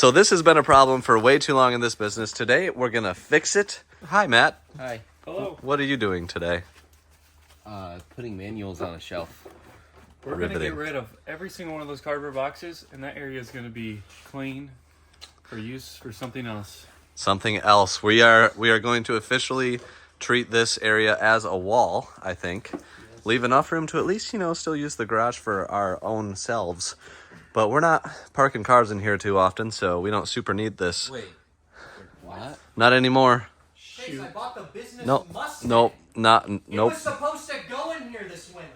So this has been a problem for way too long in this business. Today, we're going to fix it. Hi, Matt. Hi. Hello. What are you doing today? Putting manuals on a shelf. We're going to get rid of every single one of those cardboard boxes, and that area is going to be clean for use for something else. Something else. We are going to officially treat this area as a wall, I think. Yes. Leave enough room to at least, still use the garage for our own selves. But we're not parking cars in here too often, so we don't super need this. Wait. What? Not anymore. Chase, I bought the business Mustang. Nope. Nope. It was supposed to go in here this winter.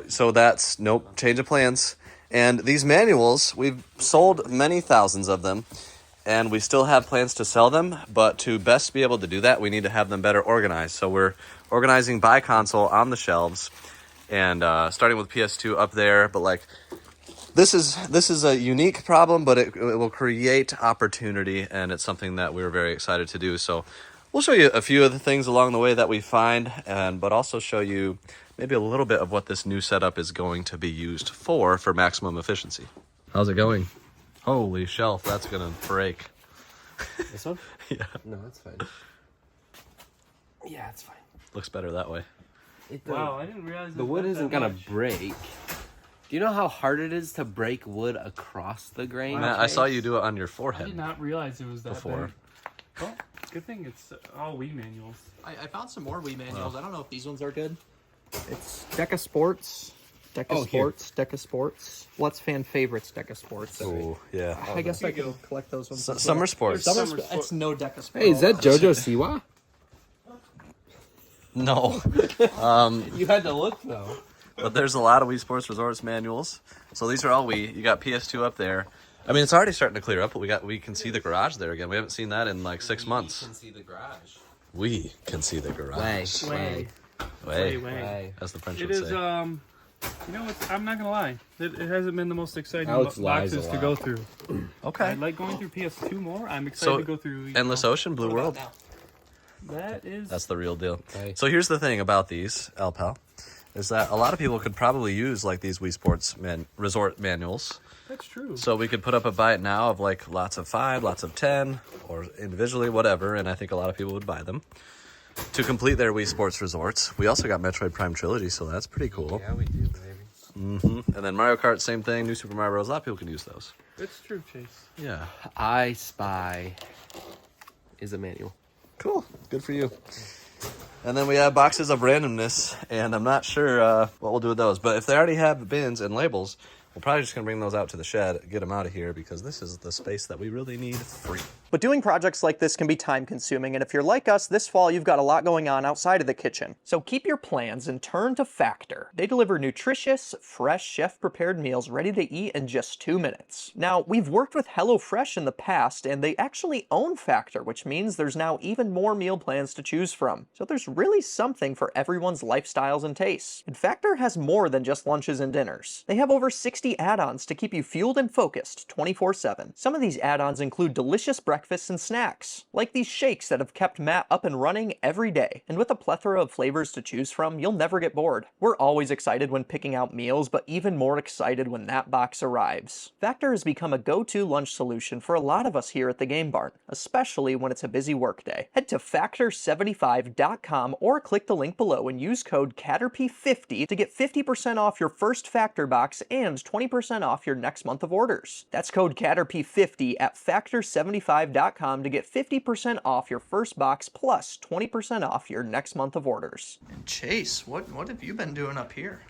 So that's, nope, change of plans. And these manuals, we've sold many thousands of them, and we still have plans to sell them, but to best be able to do that, we need to have them better organized. So we're organizing by console on the shelves, and starting with PS2 up there, but like, this is a unique problem, but it will create opportunity, and it's something that we're very excited to do. So we'll show you a few of the things along the way that we find, but also show you maybe a little bit of what this new setup is going to be used for maximum efficiency. How's it going? Holy shelf, that's gonna break. This one? Yeah. No, that's fine. Yeah, it's fine. Looks better that way. Wow, I didn't realize the wood isn't gonna break. Do you know how hard it is to break wood across the grain? Matt, I saw you do it on your I forehead. did not realize it was that before. bad. Well, good thing it's all Wii manuals. I found some more Wii manuals. I don't know if these ones are good. It's Deca Sports. Deca Sports. What's fan favorites, Deca Sports? Oh, yeah. I guess I can collect those ones. Summer sports. It's no Deca Sports. Hey, is that JoJo Siwa? No. You had to look though. But there's a lot of Wii Sports Resorts manuals. So these are all Wii. You got PS2 up there. I mean, it's already starting to clear up, but we can see the garage there again. We haven't seen that in like 6 months. We can see the garage. We can see the garage. Way. As the French It would is, say. I'm not gonna lie. It hasn't been the most exciting Alex lies boxes a to go lot. through. Okay. I like going through PS2 more. I'm excited to go through. Endless Ocean, Blue World. That is. That's the real deal. Okay. So here's the thing about these, Alpal, is that a lot of people could probably use like these Wii Sports resort manuals. That's true. So we could put up a buy it now of like lots of 5, lots of 10, or individually, whatever, and I think a lot of people would buy them to complete their Wii Sports Resorts. We also got Metroid Prime Trilogy, so that's pretty cool. Yeah, we do, baby. And then Mario Kart, same thing. New Super Mario Bros. A lot of people can use those. It's true, Chase. Yeah. I Spy is a manual. Cool. Good for you. And then we have boxes of randomness, and I'm not sure what we'll do with those. But if they already have bins and labels, we're probably just going to bring those out to the shed, get them out of here, because this is the space that we really need free. But doing projects like this can be time consuming, and if you're like us, this fall you've got a lot going on outside of the kitchen. So keep your plans and turn to Factor. They deliver nutritious, fresh, chef-prepared meals ready to eat in just 2 minutes. Now, we've worked with HelloFresh in the past, and they actually own Factor, which means there's now even more meal plans to choose from. So there's really something for everyone's lifestyles and tastes. And Factor has more than just lunches and dinners. They have over 60 add-ons to keep you fueled and focused 24/7. Some of these add-ons include delicious breakfasts and snacks, like these shakes that have kept Matt up and running every day. And with a plethora of flavors to choose from, you'll never get bored. We're always excited when picking out meals, but even more excited when that box arrives. Factor has become a go-to lunch solution for a lot of us here at the Game Barn, especially when it's a busy workday. Head to factor75.com or click the link below and use code CATRP50 to get 50% off your first Factor box and 20% off your next month of orders. That's code CATRP50 at factor75.com to get 50% off your first box plus 20% off your next month of orders. And Chase, what have you been doing up here?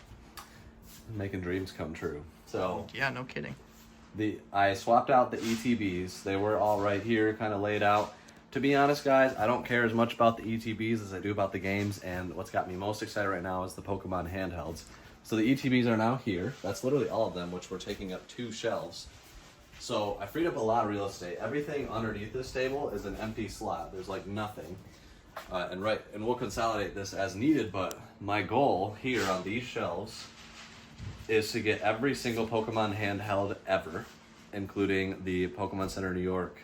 Making dreams come true. So Yeah, no kidding. I swapped out the ETBs. They were all right here, kind of laid out. To be honest, guys, I don't care as much about the ETBs as I do about the games, and what's got me most excited right now is the Pokemon handhelds. So the ETBs are now here. That's literally all of them, which we're taking up 2 shelves. So I freed up a lot of real estate. Everything underneath this table is an empty slot. There's like nothing. And we'll consolidate this as needed, but my goal here on these shelves is to get every single Pokemon handheld ever, including the Pokemon Center New York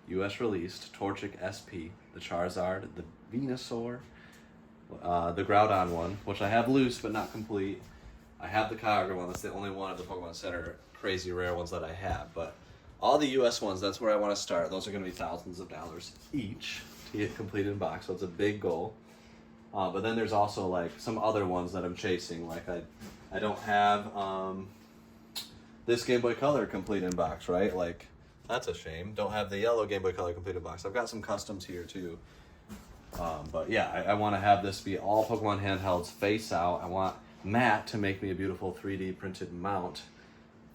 US released Torchic SP, the Charizard, the Venusaur, the Groudon one, which I have loose but not complete. I have the Kyogre one. That's the only one of the Pokemon Center crazy rare ones that I have, but all the US ones, that's where I want to start. Those are going to be thousands of dollars each to get completed in box, so it's a big goal. But then there's also like some other ones that I'm chasing. Like I don't have this Game Boy Color complete in box, right? Like that's a shame. Don't have the yellow Game Boy Color complete in box. I've got some customs here too. But yeah, I want to have this be all Pokemon handhelds face out. I want Matt to make me a beautiful 3D printed mount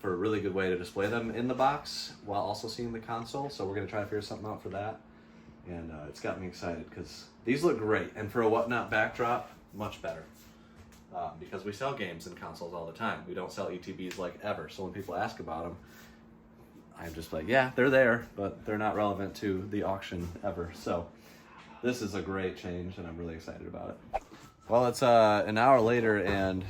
for a really good way to display them in the box while also seeing the console. So we're going to try to figure something out for that. And it's got me excited because these look great. And for a Whatnot backdrop, much better. Because we sell games and consoles all the time. We don't sell ETBs like ever. So when people ask about them, I'm just like, yeah, they're there, but they're not relevant to the auction ever. So this is a great change and I'm really excited about it. Well, it's an hour later and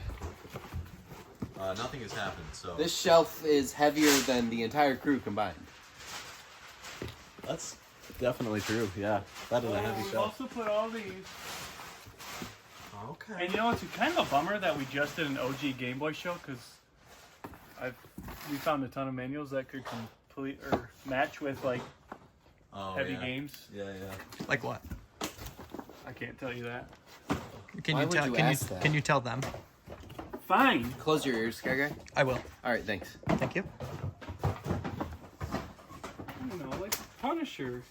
nothing has happened. So This shelf is heavier than the entire crew combined. that's definitely true. Yeah, that is a heavy We shelf. also put all these. Okay. And you know, it's kind of a bummer that we just did an OG Game Boy show because we found a ton of manuals that could complete or match with like heavy games. Yeah, yeah. Like what? I can't tell you that. Can Why you would tell? you Can you ask that? can you tell them? Fine. Close your ears, Sky Guy. I will. All right, thanks. Thank you. I don't know, like Punisher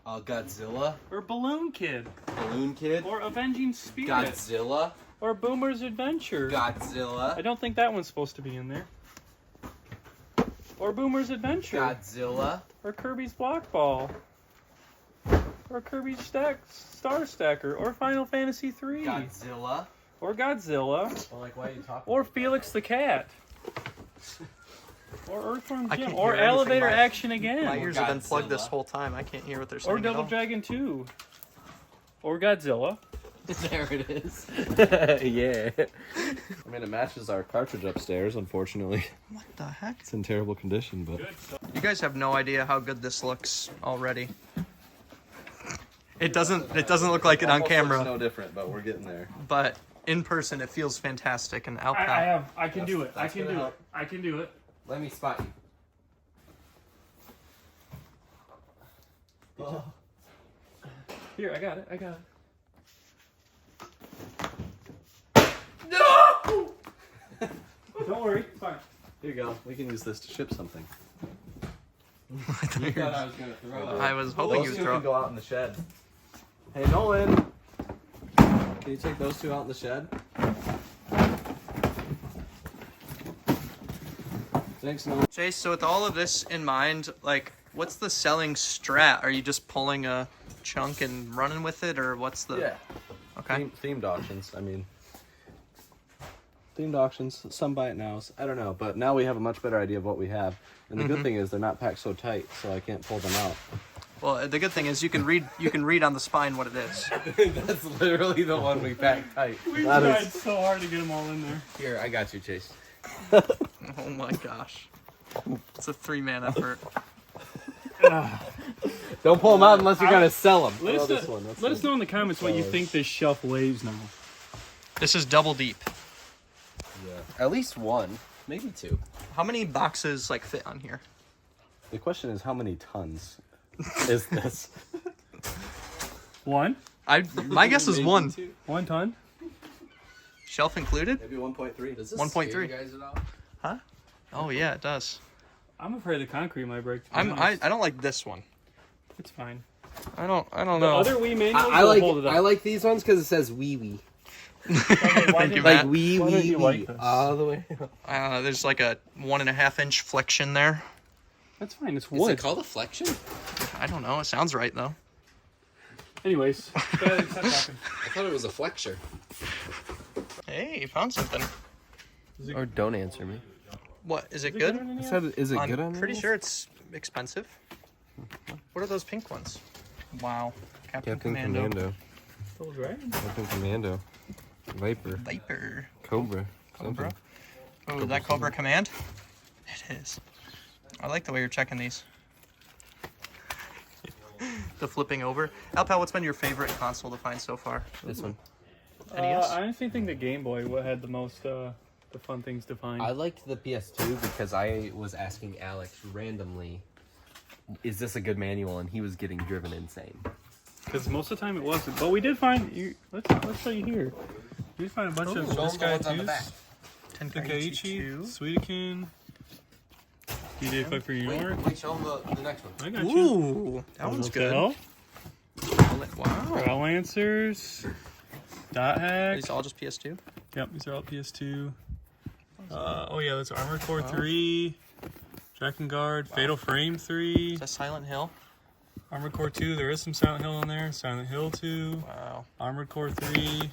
Godzilla, or Balloon Kid Balloon Kid, or Avenging Spirit Godzilla, or Boomer's Adventure. I Godzilla, don't think that one's supposed to be in there. Or Boomer's Adventure. Godzilla, Or Kirby's Block Ball. Or Kirby's Star Stacker. Or Final Fantasy III. Godzilla. Or Godzilla. Well, like, why are you talking? Or Felix the Cat. Or Earthworm I Jim. can't Or hear anything. Elevator My- Action Again. My ears have been plugged Godzilla. this whole time. I can't hear what they're saying. Or at Double all. Dragon 2. Or Godzilla. There it is. Yeah. I mean, it matches our cartridge upstairs, unfortunately. What the heck? It's in terrible condition, but... Good stuff. You guys have no idea how good this looks already. It doesn't look like it on Almost camera, looks no different, but we're getting there. but in person it feels fantastic. And out I can do it. I That's can gonna do it. help. I can do it. Let me spot you. Here, I got it. I got it. No! Don't worry. It's fine. Here you go. We can use this to ship something. You thought I was gonna throw it. I was hoping Those you'd two throw. can go out in the shed. Hey, Nolan! Can you take those two out in the shed? Thanks, Nolan. Chase, so with all of this in mind, like, what's the selling strat? Are you just pulling a chunk and running with it, or what's the? Yeah. Okay. Themed auctions. I mean, themed auctions. Some buy it now. I don't know, but now we have a much better idea of what we have. And the good thing is they're not packed so tight, so I can't pull them out. Well, the good thing is you can read on the spine what it is. That's literally the one we packed tight. We That tried is- so hard to get them all in there. Here, I got you, Chase. Oh my gosh. It's a 3-man effort. Don't pull them out unless you're gonna sell them. Let, Oh, us, this one, that's let us the- know in the comments what you think this shelf weighs now. This is double deep. At least one, maybe two. How many boxes like fit on here? The question is, how many tons is this? One? My guess is 1. 1 ton? Shelf included? Maybe 1.3. Does this 1.3. scare you guys at all? Oh yeah, it does. I'm afraid the concrete might break. to be I honest. don't like this one. It's fine. I don't The know. other Wii manuals I will like hold it up. I like these ones because it says wee wee. Thank you, Like Matt. wee Why wee don't you wee. like this? All the way. There's like a 1.5-inch flexion there. That's fine. It's Is wood. it called a flexion? I don't know. It sounds right though. Anyways, go ahead and stop talking. I thought it was a flexure. Hey, you found something. Or don't answer me. What is it Is it good? on any I of said, is it good I'm on pretty this? sure it's expensive. What are those pink ones? Wow. Captain Commando. Little dragon? Captain Commando. Viper. Viper. Cobra. Cobra. Oh, that Cobra Command? It is. I like the way you're checking these. The flipping over. Alpal, what's been your favorite console to find so far? This one. NES? I honestly think the Game Boy had the most the fun things to find. I liked the PS2 because I was asking Alex randomly, is this a good manual? And he was getting driven insane. Because most of the time it wasn't. But we did find, let's show you here. We did find a bunch of this guy too. Tenkaichi, Swedekin, DJ for New York. Wait, show him the next one. I got you. Ooh, that one's good. Wow. Rail Lancers, Dot Hack. These all just PS2? Yep, these are all PS2. Oh yeah, that's Armored Core 3, Drakengard, Fatal Frame 3. Is that Silent Hill? Armored Core 2, there is some Silent Hill in there. Silent Hill 2. Wow. Armored Core 3.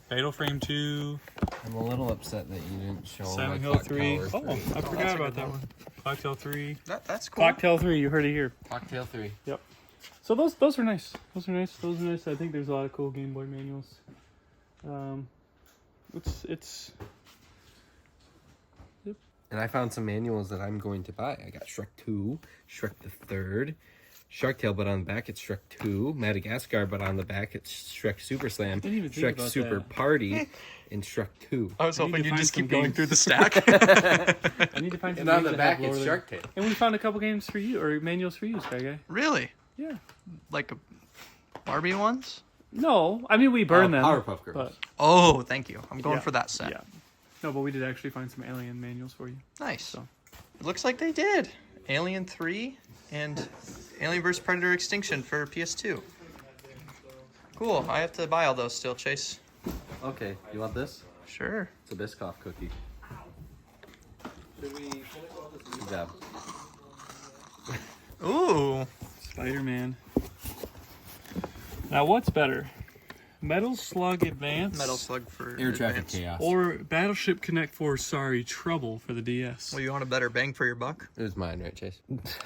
Fatal Frame 2. I'm a little upset that you didn't show him Silent my Hill Clock 3. Tower Oh, 3. I forgot about that one. Clocktail 3. That's cool. Clocktail 3, you heard it here. Cocktail 3. Yep. So those are nice. Those are nice. I think there's a lot of cool Game Boy manuals. It's And I found some manuals that I'm going to buy. I got Shrek 2, Shrek the Third, Shark Tale, but on the back it's Shrek 2, Madagascar, but on the back it's Shrek Super Slam, Didn't even think Shrek about Super that. Party, and Shrek 2. I was I need hoping to you'd find just some keep going games. through the stack. I need to find some And on games the that back have it's Lord of Shark Tale. And we found a couple games for you, or manuals for you, Sky Guy. Really? Yeah. Like Barbie ones? No, I mean we burn them. Powerpuff Girls. But Oh, thank you. I'm going yeah, for that set. Yeah. No, but we did actually find some Alien manuals for you. Nice. So. It looks like they did. Alien 3 and Alien vs. Predator Extinction for PS2. Cool. I have to buy all those still, Chase. Okay, you want this? Sure. It's a Biscoff cookie. Good job. Ooh. Spider-Man. Now, what's better? Metal Slug Advance? Metal Slug for Air Traffic Advance. Chaos. Or Battleship Connect 4, Trouble for the DS? Well, you want a better bang for your buck? It was mine, right, Chase?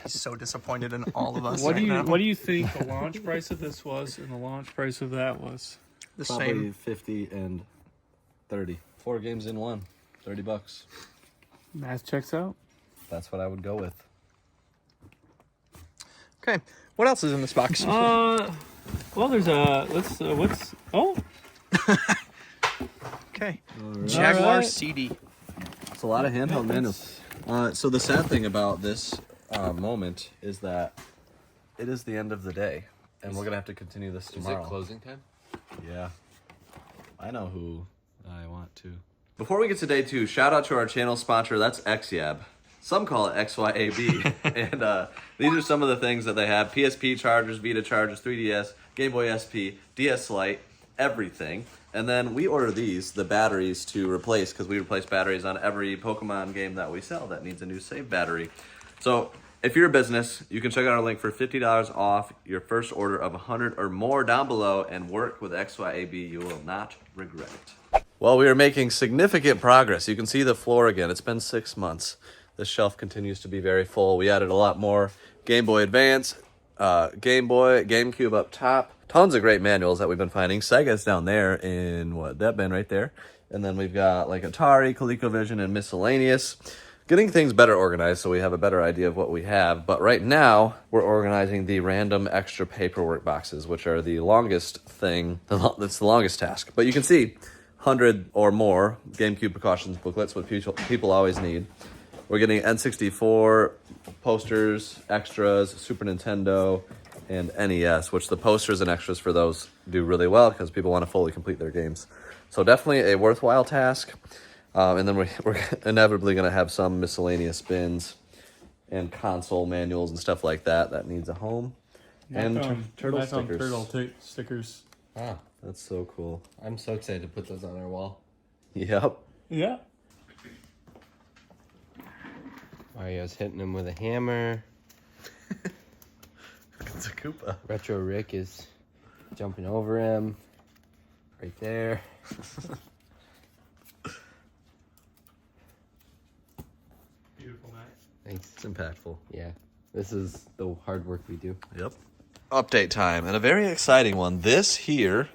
He's so disappointed in all of us What right now. do you think the launch price of this was and the launch price of that was? The Probably same. 50 and 30. 4 games in one. $30. Math checks out. That's what I would go with. Okay. What else is in this box? Well, there's what's Okay. Jaguar Alright. CD. It's a lot of handheld manuals. So the sad thing about this moment is that it is the end of the day, and we're gonna have to continue this Is tomorrow. it closing time? Yeah, I know who I want to. Before we get to day 2, shout out to our channel sponsor. That's XYAB. Some call it XYAB. And these are some of the things that they have: PSP chargers, Vita chargers, 3DS, Game Boy SP, DS Lite, everything. And then we order these, the batteries, to replace, because we replace batteries on every Pokemon game that we sell that needs a new save battery. So if you're a business, you can check out our link for $50 off your first order of 100 or more down below, and work with XYAB. You will not regret it. Well, we are making significant progress. You can see the floor again. It's been 6 months. The shelf continues to be very full. We added a lot more Game Boy Advance, Game Boy, GameCube up top. Tons of great manuals that we've been finding. Sega's down there in that bin right there. And then we've got like Atari, ColecoVision, and miscellaneous. Getting things better organized so we have a better idea of what we have. But right now, we're organizing the random extra paperwork boxes, which are the longest thing. That's the longest task. But you can see 100 or more GameCube precautions booklets, what people always need. We're getting N64 posters, extras, Super Nintendo, and NES, which the posters and extras for those do really well because people want to fully complete their games. So definitely a worthwhile task. And then we're inevitably going to have some miscellaneous bins and console manuals and stuff like that needs a home. And turtle stickers. Turtle stickers. Ah, That's so cool. I'm so excited to put those on our wall. Yep. Yeah. Mario's hitting him with a hammer. It's a Koopa. Retro Rick is jumping over him. Right there. Beautiful, Matt. Thanks. It's impactful. Yeah. This is the hard work we do. Yep. Update time, and a very exciting one. This here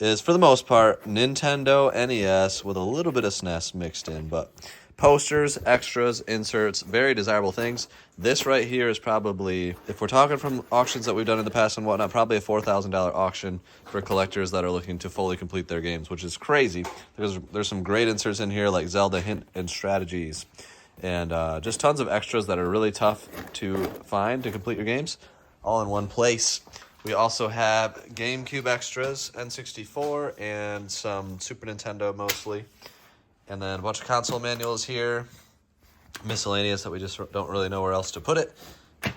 is, for the most part, Nintendo NES with a little bit of SNES mixed in, but posters, extras, inserts, very desirable things. This right here is probably, if we're talking from auctions that we've done in the past and whatnot, probably a $4,000 auction for collectors that are looking to fully complete their games, which is crazy because there's some great inserts in here like Zelda Hint and Strategies, and just tons of extras that are really tough to find to complete your games, all in one place. We also have GameCube extras, N64, and some Super Nintendo mostly. And then a bunch of console manuals here. Miscellaneous that we just don't really know where else to put it.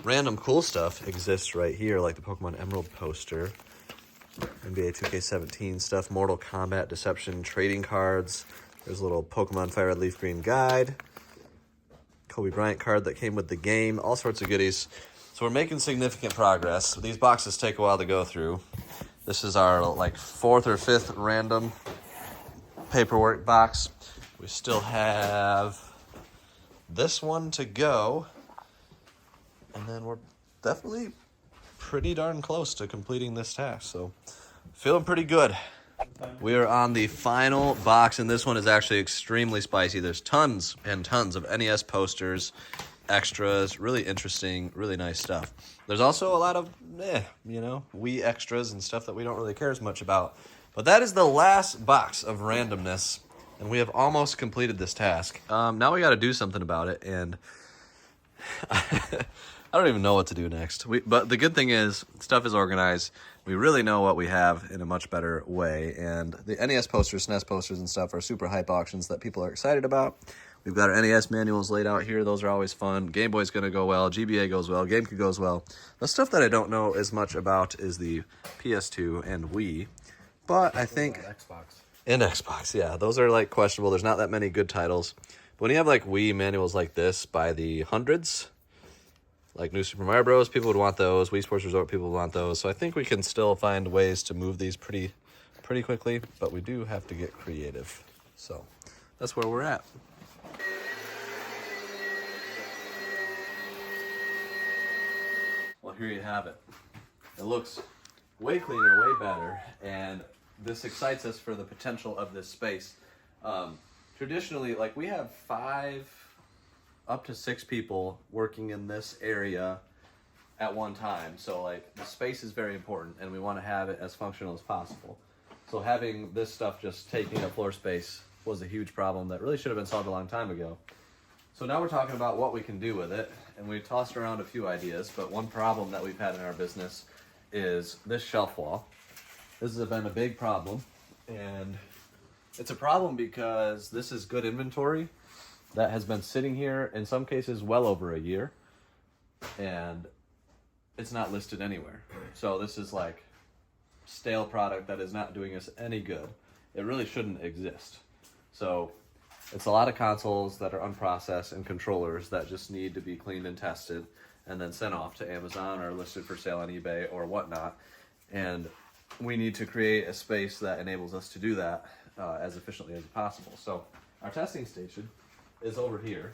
Random cool stuff exists right here, like the Pokemon Emerald poster. NBA 2K17 stuff, Mortal Kombat, Deception, trading cards. There's a little Pokemon Fire Red Leaf Green guide. Kobe Bryant card that came with the game. All sorts of goodies. So we're making significant progress. These boxes take a while to go through. This is our like 4th or 5th random paperwork box. We still have this one to go. And then we're definitely pretty darn close to completing this task. So feeling pretty good. We are on the final box, and this one is actually extremely spicy. There's tons and tons of NES posters, extras, really interesting, really nice stuff. There's also a lot of, Wii extras and stuff that we don't really care as much about. But that is the last box of randomness, and we have almost completed this task. Now we got to do something about it, and I don't even know what to do next. But the good thing is, stuff is organized. We really know what we have in a much better way, and the NES posters, SNES posters, and stuff are super hype auctions that people are excited about. We've got our NES manuals laid out here. Those are always fun. Game Boy's going to go well. GBA goes well. GameCube goes well. The stuff that I don't know as much about is the PS2 and Wii, but I think... Xbox, yeah. Those are, like, questionable. There's not that many good titles. But when you have, like, Wii manuals like this by the hundreds, like New Super Mario Bros., people would want those. Wii Sports Resort, people would want those. So I think we can still find ways to move these pretty quickly, but we do have to get creative. So that's where we're at. Well, here you have it. It looks way cleaner, way better, and this excites us for the potential of this space. Traditionally, like, we have 5 up to 6 people working in this area at one time. So, like, the space is very important, and we want to have it as functional as possible. So having this stuff just taking up floor space was a huge problem that really should have been solved a long time ago. So now we're talking about what we can do with it, and we tossed around a few ideas, but one problem that we've had in our business is this shelf wall. This has been a big problem, and it's a problem because this is good inventory that has been sitting here, in some cases, well over a year, and it's not listed anywhere. So this is like stale product that is not doing us any good. It really shouldn't exist. So it's a lot of consoles that are unprocessed and controllers that just need to be cleaned and tested and then sent off to Amazon or listed for sale on eBay or whatnot. And we need to create a space that enables us to do that as efficiently as possible. So our testing station is over here.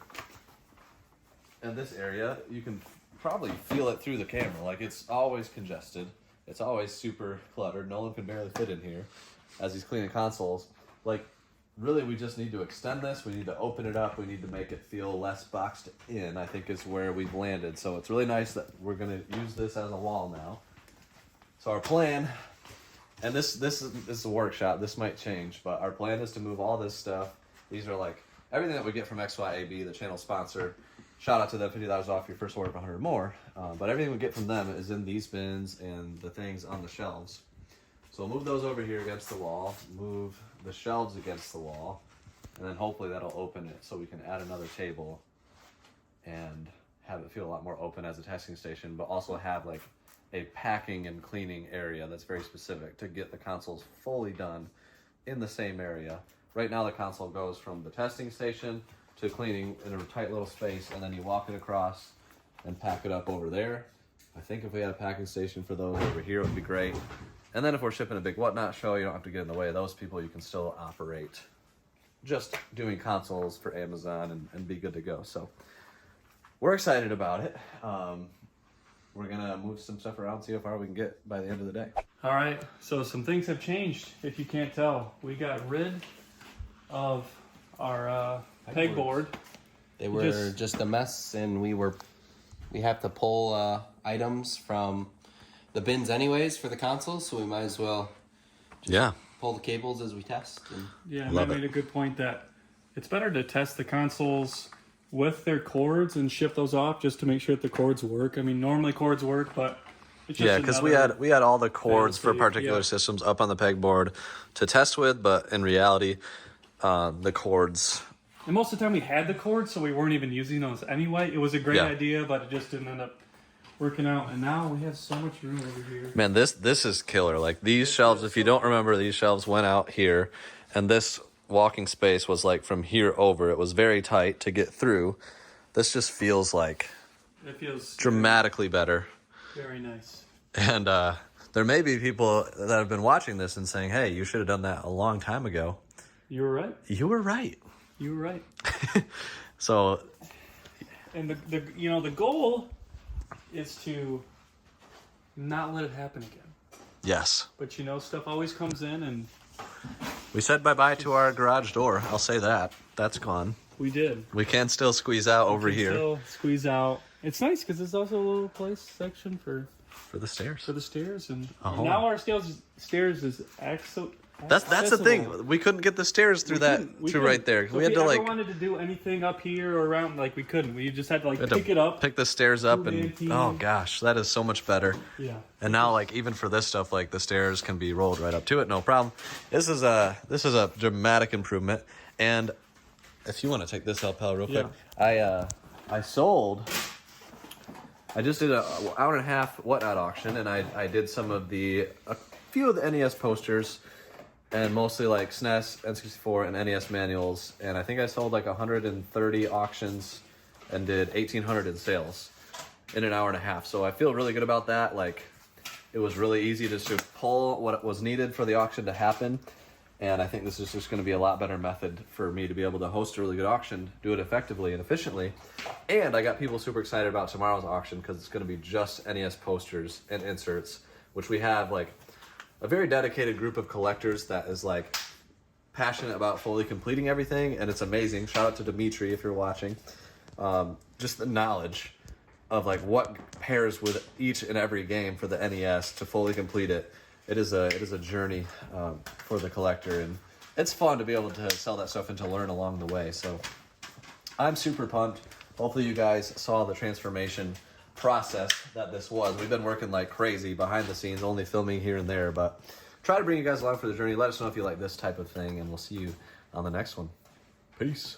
And this area, you can probably feel it through the camera. Like, it's always congested. It's always super cluttered. Nolan can barely fit in here as he's cleaning consoles. Like, really, we just need to extend this. We need to open it up. We need to make it feel less boxed in, I think, is where we've landed. So it's really nice that we're going to use this as a wall now. So our plan, and this is a workshop. This might change, but our plan is to move all this stuff. These are like everything that we get from XYAB, the channel sponsor. Shout out to them, $50 off your first order of 100 or more. But everything we get from them is in these bins and the things on the shelves. So we'll move those over here against the wall, move the shelves against the wall, and then hopefully that'll open it so we can add another table and have it feel a lot more open as a testing station, but also have like a packing and cleaning area that's very specific to get the consoles fully done in the same area. Right now the console goes from the testing station to cleaning in a tight little space, and then you walk it across and pack it up over there. I think if we had a packing station for those over here, it would be great. And then if we're shipping a big whatnot show, you don't have to get in the way of those people. You can still operate just doing consoles for Amazon and be good to go. So we're excited about it. we're gonna move some stuff around, see how far we can get by the end of the day. All right, so some things have changed. If you can't tell, we got rid of our pegboard. They were just a mess, and we have to pull items from the bins anyways for the consoles, so we might as well pull the cables as we test. And Yeah, Matt made a good point that it's better to test the consoles with their cords and ship those off just to make sure that the cords work. I mean, normally cords work, but it's just Because we had all the cords for particular systems up on the pegboard to test with, but in reality, the cords. And most of the time we had the cords, so we weren't even using those anyway. It was a great idea, but it just didn't end up working out. And now we have so much room over here. Man, this is killer. Like these shelves, if you don't remember, these shelves went out here, and this walking space was like from here over. It was very tight to get through. This just feels like it feels dramatically better. Very nice. And there may be people that have been watching this and saying, hey, you should have done that a long time ago. You were right. You were right. You were right. So, and the goal is to not let it happen again. yes. But stuff always comes in, and We said bye-bye to our garage door. I'll say that. That's gone. we did. We can still squeeze out over Can here still squeeze out. It's nice because there's also a little place section for the stairs. the stairs, and Oh. now our stairs is accessible. That's the thing. We couldn't get the stairs through right there. So We had if to ever wanted to do anything up here or around, we couldn't. We just had to pick it up. pick the stairs up, and 219. oh gosh, that is so much better. Yeah. And now even for this stuff, the stairs can be rolled right up to it, no problem. This is a dramatic improvement. And if you want to take this out, pal, real quick, I just did a hour and a half whatnot auction, and I did a few of the NES posters, and mostly SNES, N64, and NES manuals. And I think I sold 130 auctions and did 1,800 in sales in an hour and a half. So I feel really good about that. It was really easy just to pull what was needed for the auction to happen. And I think this is just going to be a lot better method for me to be able to host a really good auction, do it effectively and efficiently. And I got people super excited about tomorrow's auction because it's going to be just NES posters and inserts, which we have a very dedicated group of collectors that is passionate about fully completing everything, and it's amazing. Shout out to Dimitri if you're watching. Just the knowledge of what pairs with each and every game for the NES to fully complete it. It is a journey for the collector, and it's fun to be able to sell that stuff and to learn along the way. So I'm super pumped. Hopefully you guys saw the transformation process that this was. We've been working like crazy behind the scenes, only filming here and there, but try to bring you guys along for the journey. Let us know if you like this type of thing, and we'll see you on the next one. Peace.